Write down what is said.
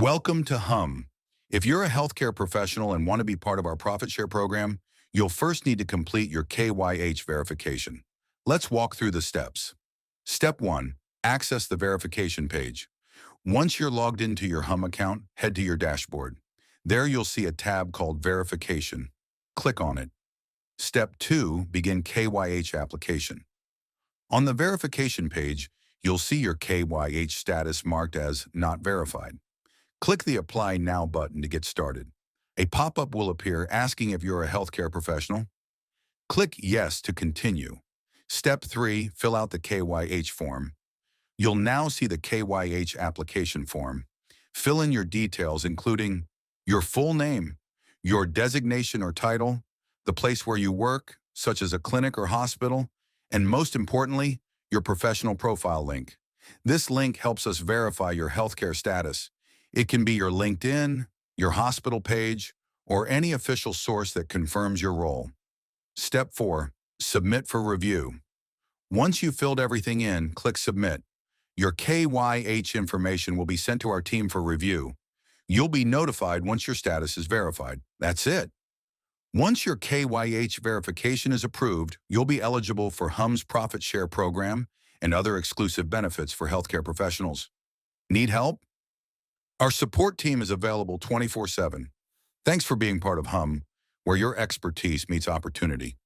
Welcome to HUMB. If you're a healthcare professional and want to be part of our profit share program, you'll first need to complete your KYH verification. Let's walk through the steps. Step 1. Access the verification page. Once you're logged into your HUMB account, head to your dashboard. There you'll see a tab called Verification. Click on it. Step 2. Begin KYH application. On the verification page, you'll see your KYH status marked as Not Verified. Click the Apply Now button to get started. A pop-up will appear asking if you're a healthcare professional. Click Yes to continue. Step 3. Fill out the KYH form. You'll now see the KYH application form. Fill in your details, including your full name, your designation or title, the place where you work, such as a clinic or hospital, and most importantly, your professional profile link. This link helps us verify your healthcare status. It can be your LinkedIn, your hospital page, or any official source that confirms your role. Step 4. Submit for review. Once you've filled everything in, click Submit. Your KYH information will be sent to our team for review. You'll be notified once your status is verified. That's it. Once your KYH verification is approved, you'll be eligible for HUMB's Profit Share program and other exclusive benefits for healthcare professionals. Need help? Our support team is available 24/7. Thanks for being part of HUMB, where your expertise meets opportunity.